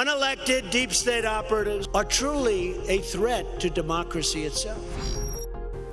unelected deep state operatives are truly a threat to democracy itself.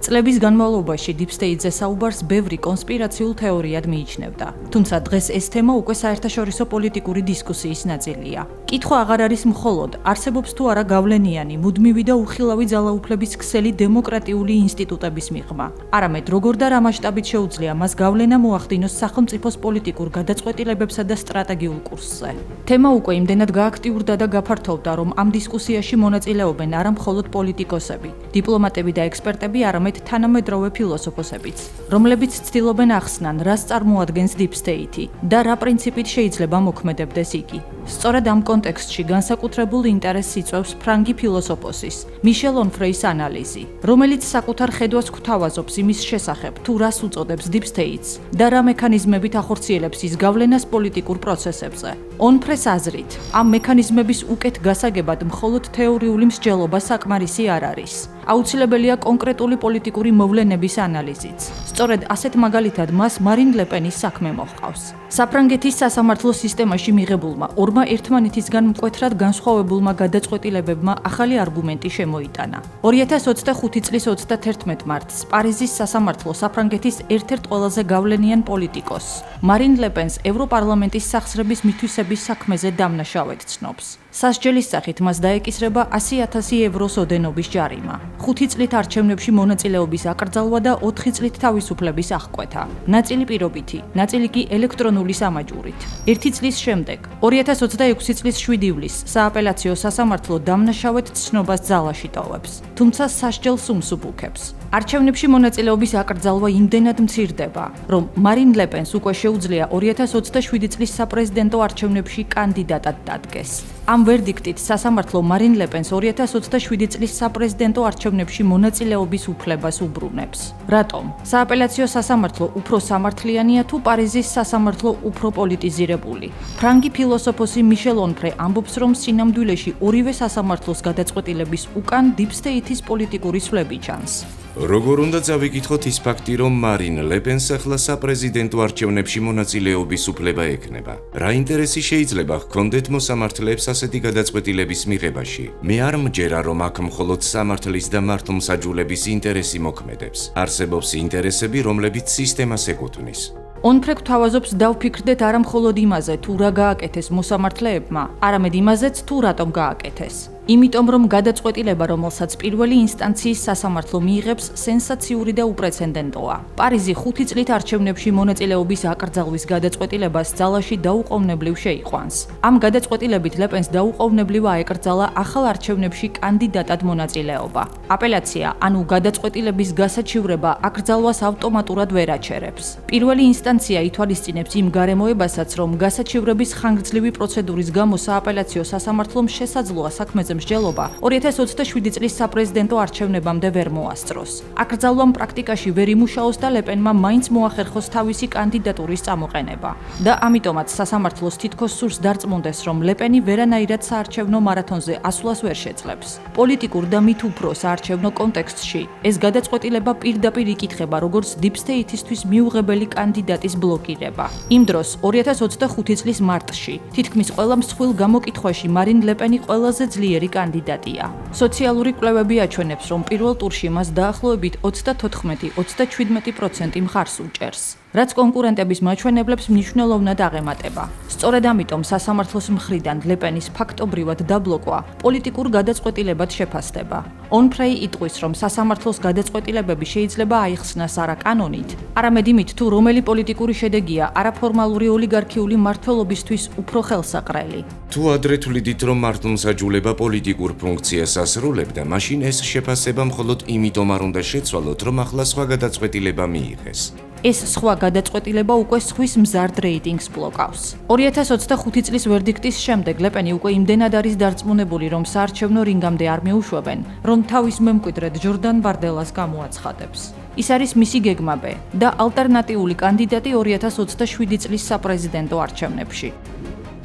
წლების განმავლობაში Deep State-ზე საუბარს ბევრი კონსპირაციულ თეორიად მიიჩნევდა. თუმცა დღეს ეს თემა უკვე საერთაშორისო პოლიტიკური დისკუსიის ნაწილია. კითხვა აღარ არის მხოლოდ არსებობს თუ არა გავლენიანი, მუდმივი და უხილავი ძალაუფლების ქსელი დემოკრატიული ინსტიტუტების მიღმა. არამედ როგორ და რა მასშტაბით შეუძლია მას გავლენა მოახდინოს სახელმწიფოს პოლიტიკურ გადაწყვეტილებებსა და სტრატეგიულ კურსზე. თემა უკვე იმდენად გააქტიურდა და გაფართოვდა, რომ ამ დისკუსიაში მონაწილეობენ არა მხოლოდ პოლიტიკოსები, დიპლომატები და ექსპერტები, არამედ თანამედროვე ფილოსოფოსებიც, რომლებიც ცდილობენ ახსნან, რას წარმოადგენს Deep State და რა პრინციპით შეიძლება მოქმედებდეს იგი. სწორედ ამ კონტექსტში განსაკუთრებულ ინტერესს იწვევს ფრანგი ფილოსოფოსის, მიშელ ონფრეის ანალიზი, რომელიც საკუთარ ხედვას გვთავაზობს იმის შესახებ, თუ რას უწოდებს Deep State-ს და რა მექანიზმებით ახორციელებს ის გავლენას პოლიტიკურ პროცესებზე. ონფრეს აზრით, ამ მექანიზმების უკეთ გასაგებად მხოლოდ თეორიული მსჯელობა საკმარისი არ არის. აუცილებელია კონკრეტული პოლიტიკური მოვლენების ანალიზიც. სწორედ ასეთ მაგალითად მას მარინ ლეპენის საქმე მოჰყავს. საფრანგეთის სასამართლო სისტემაში მიღებულმა ორმა ერთმანეთისგან მკვეთრად განსხვავებულმა გადაწყვეტილებებმა ახალი არგუმენტი შემოიტანა. 2025 წლის 31 მარტს პარიზის სასამართლო საფრანგეთის ერთ-ერთ ყველაზე გავლენიან პოლიტიკოს, მარინ ლეპენს ევროპარლამენტის სახსრების მითვისების საქმეზე დამნაშავედ ცნობს. სასჯელის სახით მას დაეკისრება 100,000 ევროს ოდენობის ჯარიმა, 5 წლით არჩევნებში მონაწილეობის აკრძალვა და 4 წლით თავისუფლების აღკვეთა. ნაწილი პირობითი, ნაწილი კი ელექტრონული სამაჯურით. 1 წლის შემდეგ, 2026 წლის 7 ივლისს სააპელაციო სასამართლო დამნაშავედ ცნობას ძალაში ტოვებს, თუმცა სასჯელს უმსუბუქებს. არჩევნებში მონაწილეობის აკრძალვა იმდენად მცირდება, რომ მარინ ლეპენს უკვე შეუძლია 2027 წლის საპრეზიდენტო არჩევნებში კანდიდატად დადგეს. ამ ვერდიქტით სასამართლო მარინ ლეპენს 2027 წლის საპრეზიდენტო არჩევნებში მონაწილეობის უფლებას უბრუნებს. რატომ? სააპელაციო სასამართლო უფრო სამართლიანია თუ პარიზის სასამართლო უფრო პოლიტიზირებული? ფრანგი ფილოსოფოსი მიშელ ონფრე ამბობს, რომ სინამდვილეში ორივე სასამართლოს გადაწყვეტილების უკან Deep State-ის პოლიტიკური სვლები ჩანს. როგორ უნდა წავიკითხოთ ის ფაქტი, რომ მარინ ლეპენს ახლა საპრეზიდენტო არჩევნებში მონაწილეობის უფლება ექნება? რა ინტერესი შეიძლება ჰქონდეთ მოსამართლეებს ასეთი გადაწყვეტილების მიღებაში? მე არ მჯერა, რომ აქ მხოლოდ სამართლის და მართლმსაჯულების ინტერესი მოქმედებს. არსებობს ინტერესები, რომლებიც სისტემას ეკუთვნის. ონფრე გვთავაზობს დავფიქრდეთ არა მხოლოდ იმაზე, თუ რა გააკეთეს მოსამართლეებმა, არამედ იმაზეც, თუ რატომ გააკეთეს. იმიტომ რომ გადაწყვეტილება, რომელსაც პირველი ინსტანციის სასამართლო მიიღებს, სენსაციური და უპრეცედენტოა. პარიზი 5 წლით არჩევნებში მონაწილეობის აკრძალვის გადაწყვეტილებას ძალაში დაუყოვნებლივ შეიყვანს. ამ გადაწყვეტილებით ლეპენს დაუყოვნებლივ აეკრძალა ახალ არჩევნებში კანდიდატად მონაწილეობა. აპელაცია, ანუ გადაწყვეტილების გასაჩივრება აკრძალვას ავტომატურად ვერ აჩერებს. პირველი ინსტანცია ითვალისწინებს იმ გარემოებასაც, რომ გასაჩივრების ხანგრძლივი პროცედურის გამო სააპელაციო სასამართლომ შესაძლოა საქმეზე მსჯელობა 2027 წლის საპრეზიდენტო არჩევნებამდე ვერ მოასწროს. აკრძალვამ პრაქტიკაში ვერ იმუშაოს და ლეპენმა მაინც მოახერხოს თავისი კანდიდატურის წამოყენება. და ამიტომაც სასამართლოს თითქოს სურს დარწმუნდეს, რომ ლეპენი ვერანაირად საარჩევნო მარათონზე ასვლას ვერ შეძლებს. პოლიტიკურ და მით უფრო საარჩევნო კონტექსტში ეს გადაწყვეტილება პირდაპირ იკითხება როგორც Deep State-ისთვის მიუღებელი კანდიდატის ბლოკირება. იმ დროს 2025 წლის მარტში თითქმის ყველა მსხვილ გამოკითხვაში მარინ ლეპენი ყველაზე ძლიერი კანდიდატია. სოციალური კვლევები აჩვენებს, რომ პირველ ტურში მას დაახლოებით 34-37% მხარს უჭერს, რაც კონკურენტების მაჩვენებლებს მნიშვნელოვნად აღემატება. სწორედ ამიტომ სასამართლოს მხრიდან ლეპენის ფაქტობრივად დაბლოკვა პოლიტიკურ გადაწყვეტილებად შეფასდება. ონფრეი იტყვის, რომ სასამართლოს გადაწყვეტილებები შეიძლება აიხსნას არა კანონით, არამედ იმით, თუ რომელი პოლიტიკური შედეგია არაფორმალური ოლიგარქიული მმართველობისთვის უფრო ხელსაყრელი. თუ ადრე თვლიდით, რომ მართლმსაჯულება პოლიტიკურ ფუნქციას ასრულებდა, მაშინ ეს შეფასება მხოლოდ იმიტომ არ უნდა შეცვალოთ, რომ ახლა სხვა გადაწყვეტილება მიიღეს. ეს სხვა გადაწყვეტილება უკვე სხვის მზარდ რეიტინგს ბლოკავს. 2025 წლის ვერდიქტის შემდეგ ლეპენი უკვე იმდენად არის დარწმუნებული, რომ საარჩევნო რინგამდე არ მიუშვებენ, რომ თავის მემკვიდრედ ჯორდან ბარდელას გამოაცხადებს. ის არის მისი გეგმაბე და ალტერნატიული კანდიდატი 2027 წლის საპრეზიდენტო არჩევნებში.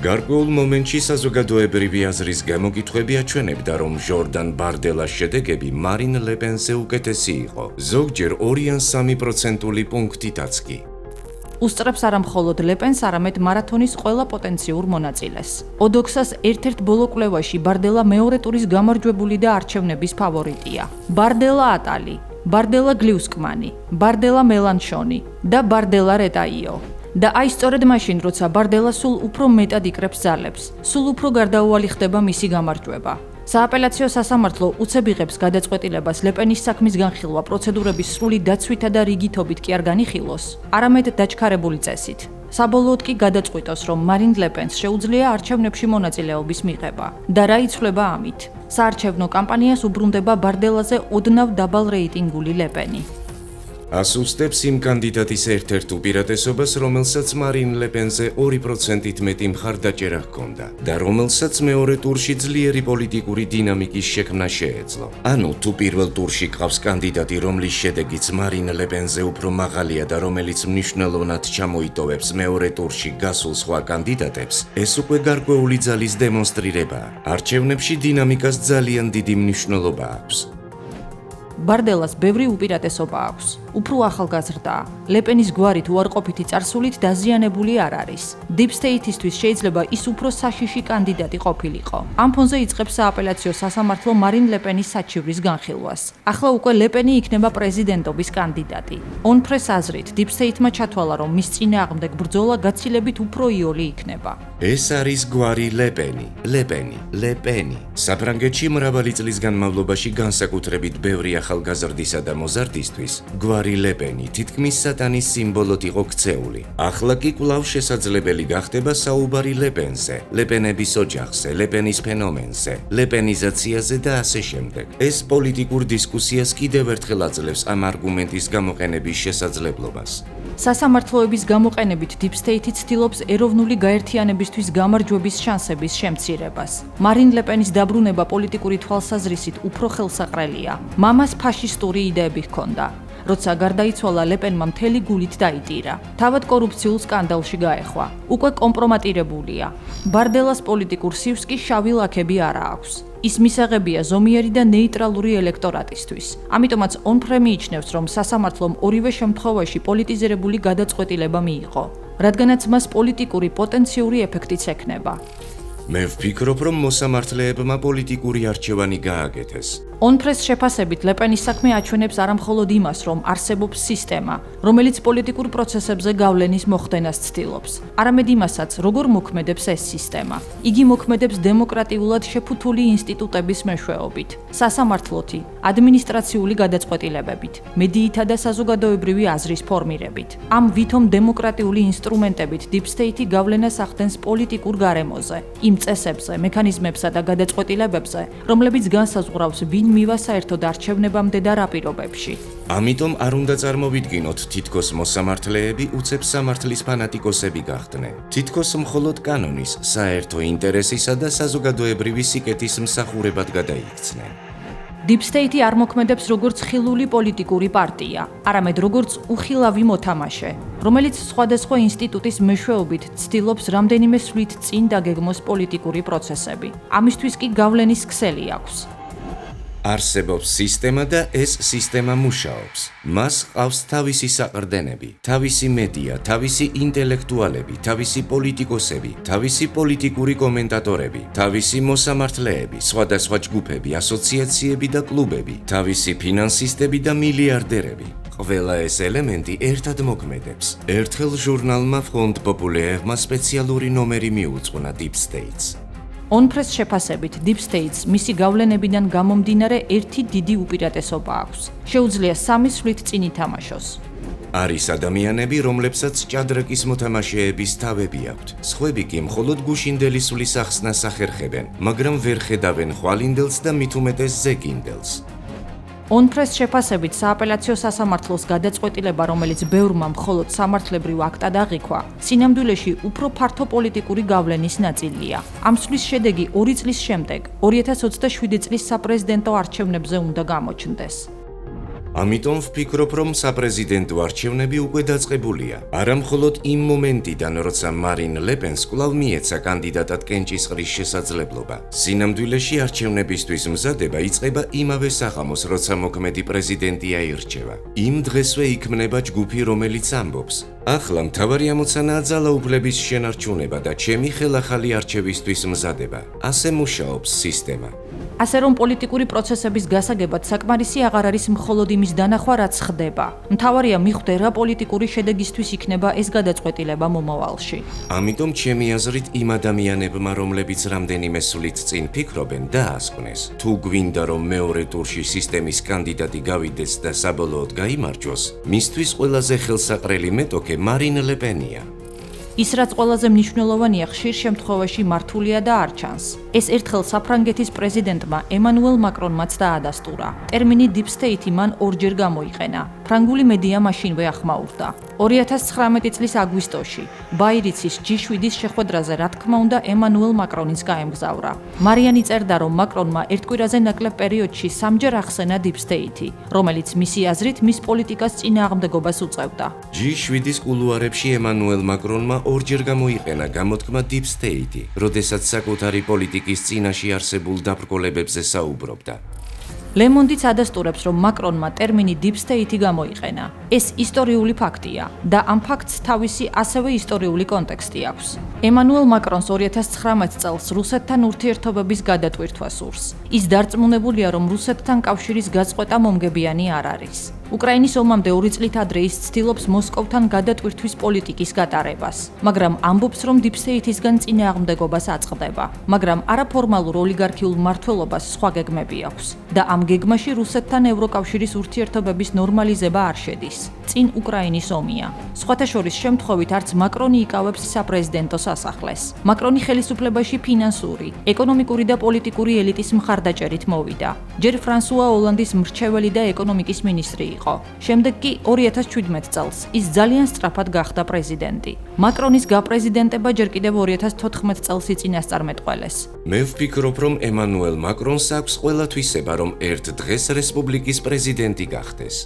გარკვეულ მომენტში საზოგადოებრივი აზრის გამოკითხვები აჩვენებდა, რომ ჟორდან ბარდელას შედეგები მარინ ლეპენზე უკეთესი იყო, ზოგჯერ 2 ან 3%-ული პუნქტითაც კი. უსწრებს არა მხოლოდ ლეპენს, არამედ მარათონის ყველა პოტენციურ მონაწილეს. ოდოქსას ერთ-ერთ ბოლო კვლევაში ბარდელა მეორე ტურის გამარჯვებული და არჩევნების ფავორიტია. ბარდელა ატალი, ბარდელა გლიუსკმანი, ბარდელა მელანშონი და ბარდელა რეტაიო. და აი სწორედ მაშინ, როცა ბარდელა სულ უფრო მეტად იკრებს ძალებს, სულ უფრო გარდაუვალი ხდება მისი გამარჯვება. სააპელაციო სასამართლო უცებ იღებს გადაწყვეტილებას ლეპენის საქმის განხილვა პროცედურების სრული დაცვითა და რიგითობით კი არ განიხილოს, არამედ დაჩქარებული წესით. საბოლოოდ კი გადაწყვიტოს, რომ მარინ ლეპენს შეუძლია არჩევნებში მონაწილეობის მიღება. და რა იცვლება ამით? საარჩევნო კამპანიას უბრუნდება ბარდელაზე ოდნავ დაბალ რეიტინგული ლეპენი. ასუსტებს იმ კანდიდატის ერთ-ერთ უპირატესობას, რომელსაც მარინ ლეპენზე 2%-ით მეტი მხარდაჭერა ჰქონდა და რომელსაც მეორე ტურში ძლიერი პოლიტიკური დინამიკის შექმნა შეეძლო. ანუ თუ პირველ ტურში ყავს კანდიდატი, რომლის შედეგიც მარინ ლეპენზე უფრო მაღალია და რომელიც მნიშვნელოვნად ჩამოიტოვებს მეორე ტურში გასულ სხვა კანდიდატებს, ეს უკვე გარკვეული ძალის დემონსტრირებაა. არჩევნებში დინამიკას ძალიან დიდი მნიშვნელობა აქვს. ბარდელას ბევრი უპირატესობა აქვს. უფრო ახალგაზრდაა. ლეპენის გვარით უარყოფითი წარსულით დაზიანებული არ არის. Deep State-ისთვის შეიძლება ის უფრო საშიში კანდიდატი ყოფილიყო. ამ ფონზე იწყებს სააპელაციო სასამართლო მარინ ლეპენის საჩივრის განხილვას. ახლა უკვე ლეპენი იქნება პრეზიდენტობის კანდიდატი. On-press აზრით, Deep State-მა ჩათვალა, რომ მის წინააღმდეგ ბრძოლა გაცილებით უფრო იოლი იქნება. ეს არის გვარი ლეპენი. საფრანგეთში მრავალი წლის განმავლობაში განსაკუთრებით ბევრი ახალგაზრდისა და მოზარდისთვის გვარი ლეპენი თითქმის სატანის სიმბოლოდ იყო ქცეული. ახლა კი კვლავ შესაძლებელი გახდება საუბარი ლეპენზე, ლეპენების ოჯახზე, ლეპენის ფენომენზე, ლეპენიზაციაზე და ასე შემდეგ. ეს პოლიტიკურ დისკუსიას კიდევ ერთხელ აძლევს ამ არგუმენტის გამოყენების შესაძლებლობას. სასამართლოების გამოყენებით Deep State ცდილობს ეროვნული გაერთიანებისთვის გამარჯვების შანსების შემცირებას. მარინ ლეპენის დაბრუნება პოლიტიკური თვალსაზრისით უფრო ხელსაყრელია. მამას ფაშისტური იდეები ჰქონდა. როცა გარდაიცვალა, ლეპენმა მთელი გულით დაიტირა. თავად კორუფციულ სკანდალში გაეხვა. უკვე კომპრომატირებულია. ბარდელას პოლიტიკურ სივრს კი შავი ლაქები არა აქვს. ის მისაღებია ზომიერი და ნეიტრალური ელექტორატისთვის. ამიტომაც On-press მიიჩნევს, რომ სასამართლომ ორივე შემთხვევაში პოლიტიზირებული გადაწყვეტილება მიიღო, რადგანაც მას პოლიტიკური პოტენციური ეფექტიც ექნება. მე ვფიქრობ, რომ მოსამართლეებმა პოლიტიკური არჩევანი გააკეთეს. On-press შეფასებით ლეპენის საქმე აჩვენებს არა მხოლოდ იმას, რომ არსებობს სისტემა, რომელიც პოლიტიკურ პროცესებზე გავლენის მოხდენას ცდილობს, არამედ იმასაც, როგორ მოქმედებს ეს სისტემა. იგი მოქმედებს დემოკრატიულად შეფუთული ინსტიტუტების მეშვეობით, სასამართლოთი, ადმინისტრაციული გადაწყვეტილებებით, მედიითა და საზოგადოებრივი აზრის ფორმირებით. ამ ვითომ დემოკრატიული ინსტრუმენტებით Deep State გავლენას ახდენს პოლიტიკურ გარემოზე, იმ წესებზე, მექანიზმებსა და გადაწყვეტილებებზე, რომლებიც განსაზღვრავს ვინ მივა საერთოდ არჩევნებამდე და რა პირობებში. ამიტომ არ უნდა წარმოვიდგინოთ, თითქოს მოსამართლეები უცებ სამართლის ფანატიკოსები გახდნენ. თითქოს მხოლოდ კანონის, საერთო ინტერესისა და საზოგადოებრივი სიკეთის მსახურებად გადაიქცნენ. Deep State არ მოქმედებს როგორც ხილული პოლიტიკური პარტია, არამედ როგორც უხილავი მოთამაშე, რომელიც სხვადასხვა ინსტიტუტის მეშვეობით ცდილობს რამდენიმე სვლით წინ დაგეგმოს პოლიტიკური პროცესები. ამისთვის კი გავლენის ქსელი აქვს. არსებობს სისტემა და ეს სისტემა მუშაობს. მას ყავს თავისი საყრდენები, თავისი მედია, თავისი ინტელექტუალები, თავისი პოლიტიკოსები, თავისი პოლიტიკური კომენტატორები, თავისი მოსამართლეები, სხვადასხვა ჯგუფები, ასოციაციები და კლუბები, თავისი ფინანსისტები და მილიარდერები. ყველა ეს ელემენტი ერთად მოქმედებს. ერთხელ ჟურნალმა Fond Populaire-მა სპეციალური ნომერი მიუძღვნა Deep States. On-press შეფასებით Deep States მისი გავლენებიდან გამომდინარე ერთი დიდი უპირატესობა აქვს. შეუძლია სამი სვლით წინ ითამაშოს. არის ადამიანები, რომლებსაც ჭადრაკის მოთამაშეების თავები აქვთ. სხვები კი მხოლოდ გუშინდელი სვლის ახსნას ახერხებენ, მაგრამ ვერ ხედავენ ხვალინდელს და მით უმეტეს ზეკინდელს. On-press შეფასებით სააპელაციო სასამართლოს გადაწყვეტილება, რომელიც ბევრმა მხოლოდ სამართლებრივ აქტად აღიქვა, სინამდვილეში უფრო ფართო პოლიტიკური გავლენის ნაწილია. ამ სვლის შედეგი 2 წლის შემდეგ, 2027 წლის საპრეზიდენტო არჩევნებზე უნდა გამოჩნდეს. ამიტომ ვფიქრობ, რომ საპრეზიდენტო არჩევნები უკვე დაწყებულია. არა მხოლოდ იმ მომენტიდან, როცა მარინ ლეპენს კვლავ მიეცა კანდიდატად კენჭისყრის შესაძლებლობა. სინამდვილეში არჩევნებისთვის მზადება იწყება იმავე საღამოს, როცა მოქმედი პრეზიდენტი აირჩევა. იმ დღესვე იქმნება ჯგუფი, რომელიც ამბობს: ახლა მთავარი ამოცანაა ძალაუფლების შენარჩუნება და ჩემი ხელახალი არჩევისთვის მზადება. ასე მუშაობს სისტემა. ასე რომ პოლიტიკური პროცესების გასაგებად საკმარისი აღარ არის მხოლოდ იმის დანახვა, რაც ხდება. მთავარია მიხვდე რა პოლიტიკური შედეგისთვის იქნება ეს გადაწყვეტილება მომავალში. ამიტომ ჩემი აზრით იმ ადამიანებმა, რომლებიც რამდენიმე სვლით წინ ფიქრობენ, დაასკვნეს. თუ გვინდა რომ მეორე ტურში სისტემის კანდიდატი გავიდეს და საბოლოოდ გაიმარჯვოს, მისთვის ყველაზე ხელსაყრელი მეტოქე მარინ ლეპენია. ის რაც ყველაზე მნიშვნელოვანია, ხშირ შემთხვევაში მართულია და არ ჩანს. ეს ერთხელ საფრანგეთის პრეზიდენტმა ემანუელ მაკრონმაც დაადასტურა. ტერმინი deep state მან ორჯერ გამოიყენა. ფრანგული მედია მაშინვე ახმაურდა. 2019 წლის აგვისტოში ბაირიცის G7-ის შეხვედრაზე რა თქმა უნდა ემანუელ მაკრონის გაემგზავრა. მარიანი წერდა, რომ მაკრონმა ერთ კვირაზე ნაკლებ პერიოდში 3-ჯერ ახსენა deep state, რომელიც მისი აზრით მის პოლიტიკას წინააღმდეგობას უწევდა. G7-ის კულუარებში ემანუელ მაკრონმა ორჯერ გამოიყენა გამოთქმა deep state, როდესაც საკუთარი პოლიტიკის წინაშე არსებულ დაბრკოლებებზე საუბრობდა. ლემონდიც ადასტურებს, რომ მაკრონმა ტერმინი deep state გამოიყენა. ეს ისტორიული ფაქტია და ამ ფაქტს თავისი ასევე ისტორიული კონტექსტი აქვს. ემანუელ მაკრონს 2019 წელს რუსეთთან ურთიერთობების გადატვირთვა სურს. ის დარწმუნებულია, რომ რუსეთთან კავშირის გაწყვეტა მომგებიანი არ არის. უკრაინის ომამდე 2 წლით ადრე ის ცდილობს მოსკოვთან გადატვირთვის პოლიტიკის გატარებას, მაგრამ ამბობს, რომ deep state-ისგან წინააღმდეგობას აწყდება, მაგრამ არაფორმალურ ოლიგარქიულ მმართველობას სხვა გეგმები აქვს და ამ გეგმაში რუსეთთან ევროკავშირის ურთიერთობების ნორმალიზება არ შედის. წინ უკრაინის ომია. სხვათა შორის შემთხვევით არც მაკრონი იკავებს საპრეზიდენტო სასახლეს. მაკრონი ხელისუფლებაში ფინანსური, ეკონომიკური და პოლიტიკური ელიტის მხარდაჭერით მოვიდა. ჯერ ფრანსუა ოლანდის მრჩეველი და ეკონომიკის მინისტრი იყო. შემდეგ კი 2017 წელს ის ძალიან სწრაფად გახდა პრეზიდენტი. მაკრონის გაპრეზიდენტება ჯერ კიდევ 2014 წელს იწინასწარმეტყველეს. მე ვფიქრობ, რომ ემანუელ მაკრონს აქვს ყველა თვისება, რომ ერთ დღეს რესპუბლიკის პრეზიდენტი გახდეს.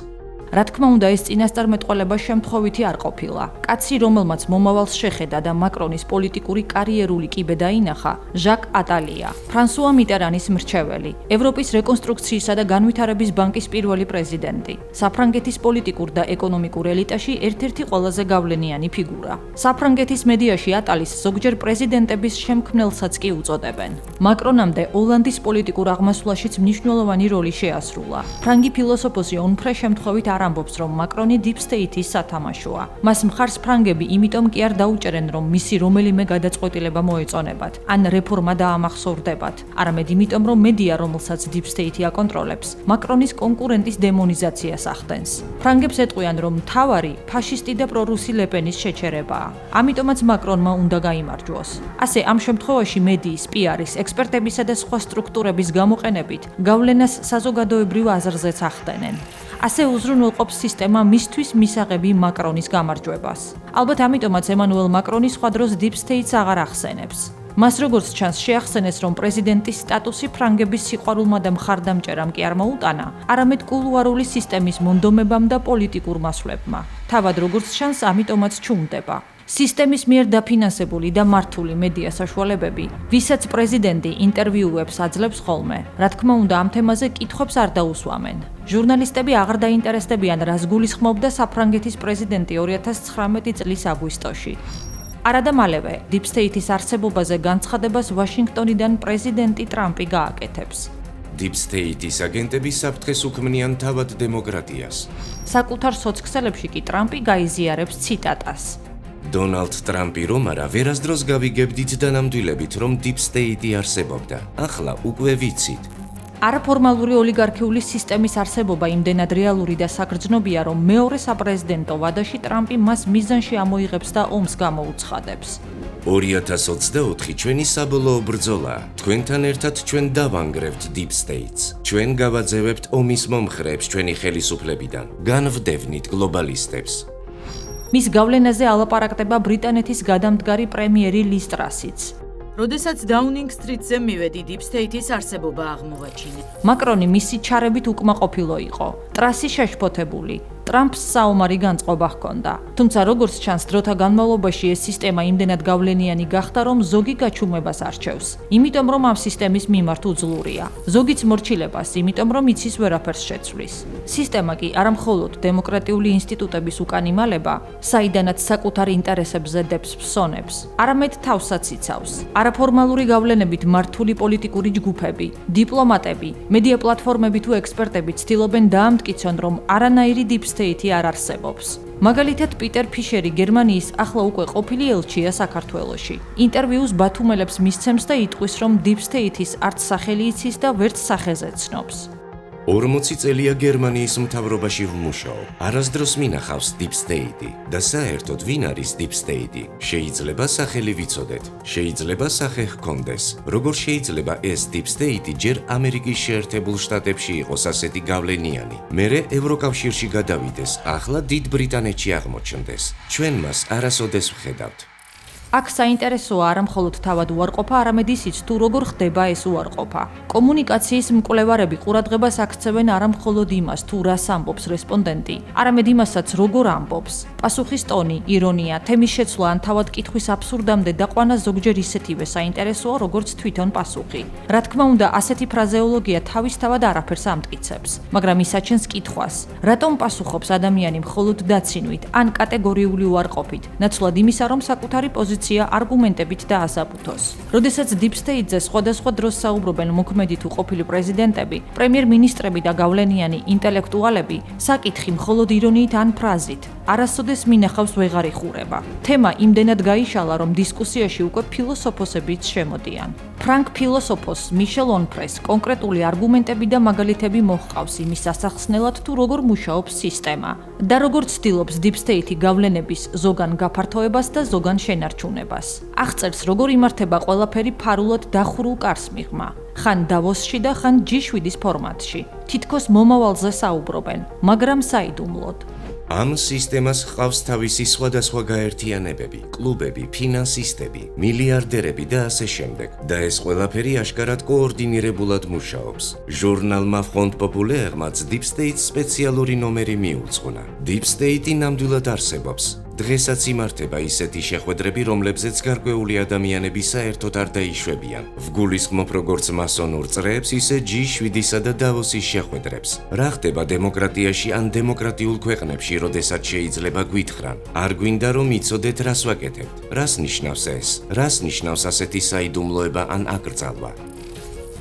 რა თქმა უნდა, ეს წინასწარმეტყველება შემთხვევითი არ ყოფილა. კაცი, რომელმაც მომავალს შეხედა და მაკრონის პოლიტიკური კარიერული კიბე დაინახა, ჟაკ ატალია, ფრანსუა მიტერანის მრჩეველი, ევროპის რეკონსტრუქციისა და განვითარების ბანკის პირველი პრეზიდენტი, საფრანგეთის პოლიტიკურ და ეკონომიკურ ელიტაში ერთ-ერთი ყველაზე გავლენიანი ფიგურა. საფრანგეთის მედიაში ატალის ზოგჯერ პრეზიდენტების შემქმნელსაც კი უწოდებენ. მაკრონამდე ოლანდის პოლიტიკურ აღმასვლაშიც მნიშვნელოვანი როლი შეასრულა. ფრანგი ფილოსოფოსი ონფრე შემთხვევით არ ამბობს, რომ მაკრონი deep state-ის სათამაშოა. მას მხარს ფრანგები იმიტომ კი არ დაუჭერენ, რომ მისი რომელიმე გადაწყვეტილება მოეწონებათ, ან რეფორმა დაამახსოვრდებათ, არამედ იმიტომ, რომ მედია, რომელსაც deep state აკონტროლებს, მაკრონის კონკურენტის დემონიზაციას ახდენს. ფრანგებს ეტყვიან, რომ მთავარი ფაშისტი და პრორუსი ლეპენის შეჩერებაა. ამიტომაც მაკრონმა უნდა გაიმარჯვოს. ასე ამ შემთხვევაში მედიის, პიარის, ექსპერტებისა და სხვა სტრუქტურების გამოყენებით გავლენას საზოგადოებრივ აზრზეც ახდენენ. ასე უზრუნველყოფს სისტემა მისთვის მისაღები მაკრონის გამარჯვებას. ალბათ ამიტომაც ემანუელ მაკრონი სხვა დროს deep state-ს აღარ ახსენებს. მას როგორც ჩანს შეახსენეს, რომ პრეზიდენტის სტატუსი ფრანგების სიყვარულმა და მხარდამჭერამ კი არ მოუტანა, არამედ კულუარული სისტემის მონდომებამ და პოლიტიკურ მასვლებმა. თავად როგორც ჩანს, ამიტომაც ჩუმდება. სისტემის მიერ დაფინანსებული და მართული მედია საშუალებები, ვისაც პრეზიდენტი ინტერვიუებს აძლევს ხოლმე, რა თქმა უნდა ამ თემაზე კითხვებს არ დაუსვამენ. ჟურნალისტები აღარ დაინტერესდებიან, რას გულისხმობდა საფრანგეთის პრეზიდენტი 2019 წლის აგვისტოში. არადა მალევე, deep state-ის არსებობაზე განცხადებას ვაშინგტონიდან პრეზიდენტი ტრამპი გააკეთებს. Deep state-ის აგენტები საფრთხეს უქმნიან თავად დემოკრატიას. საკუთარ სოцქსელებში კი ტრამპი გაიზიარებს ციტატას. დონალდ ტრამპი რომ არა, ვერასდროს გავიგებდით და ნამდვილებით, რომ deep state-ი არსებობდა. ახლა უკვე ვიცით. არაფორმალური ოლიგარქიული სისტემის არსებობა იმდენად რეალური და საგრძნობია, რომ მეორე საპრეზიდენტო ვადაში ტრამპი მას მიზანში ამოიღებს და ომს გამოუცხადებს. 2024 ჩვენი საბოლოო ბრძოლა. თქვენთან ერთად ჩვენ დავანგრევთ deep states. ჩვენ გავაძევებთ ომის მომხრეებს ჩვენი ხელისუფლებიდან. განვდევნით გლობალისტებს. მის გავლენაზე ალაპარაკდება ბრიტანეთის გადამდგარი პრემიერი ლის ტრასიც. როდესაც დაუნინგ სტრიტზე მივედი, Deep State-ის არსებობა აღმოვაჩინე. მაკრონი მისი ჩარებით უკმაყოფილო იყო, ტრასი შეშფოთებული. ტრამპს საომარი განწყობა ჰქონდა. თუმცა როგორც ჩანს, დროთა განმავლობაში ეს სისტემა იმდენად გავლენიანი გახდა, რომ ზოგი გაჩუმებას არჩევს. იმიტომ რომ ამ სისტემის მიმართ უძლურია. ზოგიც მორჩილებას, იმიტომ რომ იცის ვერაფერს შეცვლის. სისტემა კი არა მხოლოდ დემოკრატიული ინსტიტუტების უკანიმალება, საიდანაც საკუთარ ინტერესებზე დებს ფსონებს, არამედ თავსაც იცავს. არაფორმალური გავლენებით მართული პოლიტიკური ჯგუფები, დიპლომატები, მედია პლატფორმები თუ ექსპერტები ცდილობენ დაამტკიცონ, რომ არანაირი Deep State-ი არ არსებობს. მაგალითად, პიტერ ფიშერი გერმანიის ახლა უკვე ყოფილი ელჩია საქართველოში. ინტერვიუს ბათუმელებს მისცემს და იტყვის, რომ Deep State-ის არც სახელი იცის და ვერც სახეზე ცნობს. 40 წელია გერმანიის მთავრობაში ვმუშაობ. არასდროს მინახავს Deep State-ი და საერთოდ ვინ არის Deep State-ი? შეიძლება სახელი ვიცოდეთ, შეიძლება სახე ჰქონდეს. როგორ შეიძლება ეს Deep State-ი ჯერ ამერიკის შეერთებულ შტატებში იყოს ასეთი გავლენიანი, მერე ევროკავშირში გადავიდეს, ახლა დიდ ბრიტანეთში აღმოჩნდეს. ჩვენ მას არასოდეს ვხედავთ. აქ საინტერესოა არა მხოლოდ თავად უარყოფა, არამედ ისიც თუ როგორ ხდება ეს უარყოფა. კომუნიკაციის მკვლევარები ყურადღებას აქცევენ არა მხოლოდ იმას, თუ რას ამბობს რესპონდენტი, არამედ იმასაც, როგორ ამბობს. პასუხის ტონი, ირონია, თემის შეცვლა ან თავად კითხვის აბსურდამდე დაყვანა ზოგჯერ ისეთივე საინტერესოა, როგორც თვითონ პასუხი. რა თქმა უნდა, ასეთი ფრაზეოლოგია თავისთავად არაფერს ამტკიცებს, მაგრამ ისაჩენს კითხვას, რატომ პასუხობს ადამიანი მხოლოდ დაცინვით ან კატეგორიული უარყოფით, ნაცვლად იმისა, რომ საკუთარი პოზიცია არგუმენტებით დაასაბუთოს. როდესაც Deep State-ზე სხვადასხვა დროს საუბრობენ მოქმედი თუ ყოფილი პრეზიდენტები, პრემიერ-მინისტრები და გავლენიანი ინტელექტუალები, საკითხი მხოლოდ ირონიით ან ფრაზით არასოდეს მინახავს ვეღარ იხურება. თემა იმდენად გაიშალა, რომ დისკუსიაში უკვე ფილოსოფოსებიც შემოდიან. ფრანკ ფილოსოფოსს მიშელ ონფრეს კონკრეტული არგუმენტები და მაგალითები მოჰყავს იმის ასახსნელად, თუ როგორ მუშაობს სისტემა და როგორ ცდილობს Deep State-ი გავლენების ზოგან გაფართოებას და ზოგან შენარჩუნებას. აღწერს, როგორ იმართება ყველაფერი ფარულად დახურულ კარს მიღმა. ხან დავოსში და ხან G7-ის ფორმატში. თითქოს მომავალზე საუბრობენ, მაგრამ საიდუმლოდ. ამ სისტემას ჰყავს თავისი სხვადასხვა გაერთიანებები, კლუბები, ფინანსისტები, მილიარდერები და ასე შემდეგ. და ეს ყველაფერი აშკარად კოორდინირებულად მუშაობს. ჟურნალმა Front Populaire-მაც Deep State სპეციალური ნომერი მიუძღვნა. Deep State-ი ნამდვილად არსებობს. დღესაც იმართება ისეთი შეხვედრები, რომლებზეც გარკვეული ადამიანები საერთოდ არ დაიშვებიან. ვგულისხმობ როგორც მასონურ წრეებს, ისე G7-ისა და დავოსის შეხვედრებს. რა ხდება დემოკრატიაში ან დემოკრატიულ ქვეყნებში, როდესაც შეიძლება გვითხრან? არ გვინდა რომ იცოდეთ, რას ვაკეთებთ? რას ნიშნავს ეს? რას ნიშნავს ასეთი საიდუმლოება ან აკრძალვა?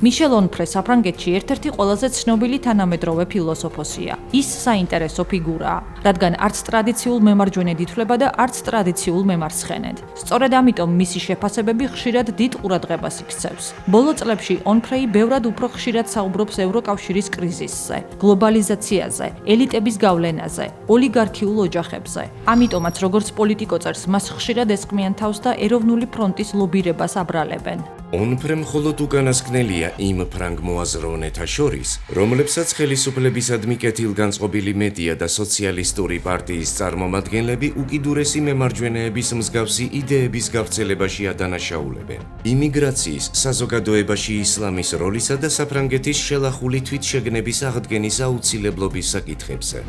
მიშელ ონფრე საფრანგეთში ერთ-ერთი ყველაზე ცნობილი თანამედროვე ფილოსოფოსია. ის საინტერესო ფიგურაა, რადგან არც ტრადიციულ მემარჯვენედ ითვლება და არც ტრადიციულ მემარცხენედ. სწორედ ამიტომ მისი შეფასებები ხშირად დიდ ყურადღებას იქცევს. ბოლო წლებში ონფრეი ბევრად უფრო ხშირად საუბრობს ევროკავშირის კრიზისზე, გლობალიზაციაზე, ელიტების გავლენაზე, ოლიგარქიულ ოჯახებზე. ამიტომაც, როგორც პოლიტიკოწერს, მას ხშირად ესკმიან თავს და ეროვნული ფრონტის ლობირებას აბრალებენ. ონფრე მხოლოდ უკანასკნელია იმ ფრანგ მოაზროვნეთა შორის, რომლებსაც ხელისუფლებისადმი კეთილგანწყობილი მედია და სოციალისტური პარტიის წარმომადგენლები უკიდურესი მემარჯვენეების მსგავსი იდეების გავრცელებაში ადანაშაულებენ. იმიგრაციის, საზოგადოებაში ისლამის როლისა და საფრანგეთის შელახული თვითშეგნების აღდგენის აუცილებლობის საკითხებზე.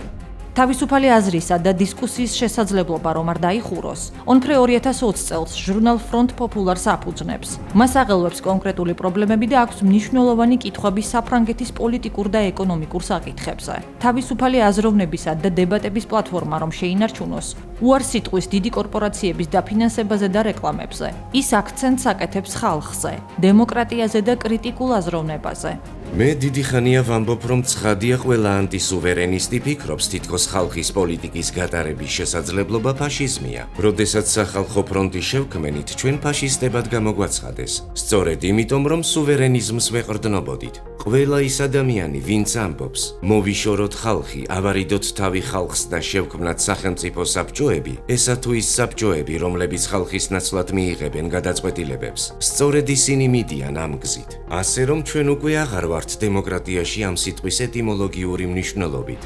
თავისუფალი აზრისა და დისკუსიის შესაძლებლობა რომ არ დაიხუროს, ონფრე 2020 წელს ჟურნალ Front Populaire-ს აფუძნებს. მას აღელვებს კონკრეტული პრობლემები და აქვს მნიშვნელოვანი კითხვები საფრანგეთის პოლიტიკურ და ეკონომიკურ საკითხებზე. თავისუფალი აზროვნებისა და დებატების პლატფორმა რომ შეინარჩუნოს, უარს იტყვის დიდი კორპორაციების დაფინანსებაზე და რეკლამებზე. ის აქცენტს აკეთებს ხალხზე, დემოკრატიაზე და კრიტიკულ აზროვნებაზე. მე დიდი ხანია ვამბობ, რომ ცხადია ყველა ანტისუვერენისტი ფიქრობს, თითქოს ხალხის პოლიტიკის გატარების შესაძლებლობა ფაშიზმია. როდესაც სახალხო ფრონტი შევქმენით, ჩვენ ფაშისტებად გამოგვაცხადეს. სწორედ იმიტომ, რომ სუვერენიზმს ვეყრდნობოდით. ყველა ის ადამიანი, ვინც ამბობს, მოვიშოროთ ხალხი, ავარიდოთ თავი ხალხს და შევქმნათ სახელმწიფო საბჭოები, ესა თუ ის საბჭოები, რომლებიც ხალხის ნაცვლად მიიღებენ გადაწყვეტილებებს. სწორედ ისინი მიდიან ამ გზით. ასე რომ ჩვენ უკვე აღარ ვართ დემოკრატიაში ამ სიტყვის ეტიმოლოგიური მნიშვნელობით.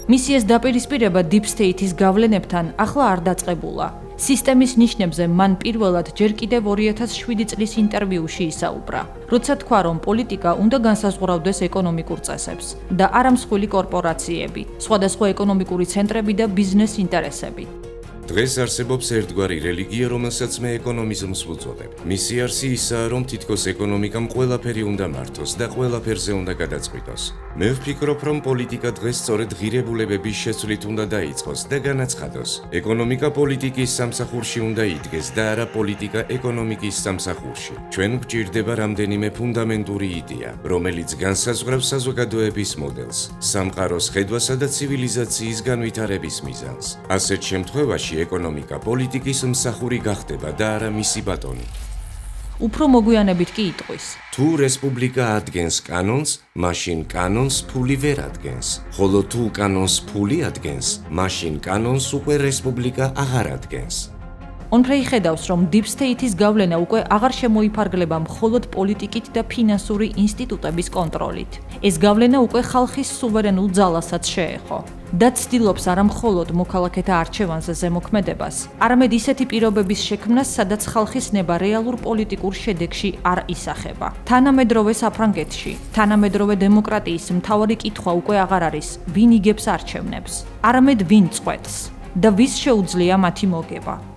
მისი ეს დაპირისპირება Deep State-ის გავლენებთან ახლა არ დაწყებულა. სისტემის ნიშნებზე მან პირველად ჯერ კიდევ 2007 წლის ინტერვიუში ისაუბრა, როცა თქვა, რომ პოლიტიკა უნდა განსაზღვრავდეს ეკონომიკურ წესებს და არა მსხვილი კორპორაციები, სხვადასხვა ეკონომიკური ცენტრები და ბიზნეს ინტერესები. დღეს არსებობს ერთგვარი რელიგია, რომელსაც მე ეკონომიზმს ვუწოდებ. მისი არსი ისაა, რომ თითქოს ეკონომიკამ ყველაფერი უნდა მართოს და ყველაფერზე უნდა გადაწყვიტოს. მე ვფიქრობ, რომ პოლიტიკა დღეს სწორედ ღირებულებების შეცვლით უნდა დაიწყოს და განაცხადოს. ეკონომიკა პოლიტიკის სამსახურში უნდა იდგეს და არა პოლიტიკა ეკონომიკის სამსახურში. ჩვენ გვჭირდება რამდენიმე ფუნდამენტური იდეა, რომელიც განსაზღვრავს საზოგადოების მოდელს, სამყაროს ხედვასა და ცივილიზაციის განვითარების მიზანს. ასეთ შემთხვევაში ეკონომიკა პოლიტიკის მსახური გახდება და არა მისი ბატონი. უფრო მოგვიანებით კი იტყვის. თუ რესპუბლიკა ადგენს კანონს, მაშინ კანონს ფული ვერ ადგენს. ხოლო თუ კანონს ფული ადგენს, მაშინ კანონს უკვე რესპუბლიკა აღარ ადგენს. Onfrey ხედავს, რომ Deep State-ის გავლენა უკვე აღარ შემოიფარგლება მხოლოდ პოლიტიკით და ფინანსური ინსტიტუტების კონტროლით. ეს გავლენა უკვე ხალხის სუვერენულ ძალასაც შეეხო. და ცდილობს არა მხოლოდ მოქალაქეთა არჩევანზე ზემოქმედებას, არამედ ისეთი პირობების შექმნას, სადაც ხალხის ნება რეალურ პოლიტიკურ შედეგში არ ისახება. თანამედროვე საფრანგეთში, თანამედროვე დემოკრატიის მთავარი კითხვა უკვე აღარ არის, ვინ იგებს არჩევნებს, არამედ ვინ წყვეტს და ვის შეუძლია მათი მოგება.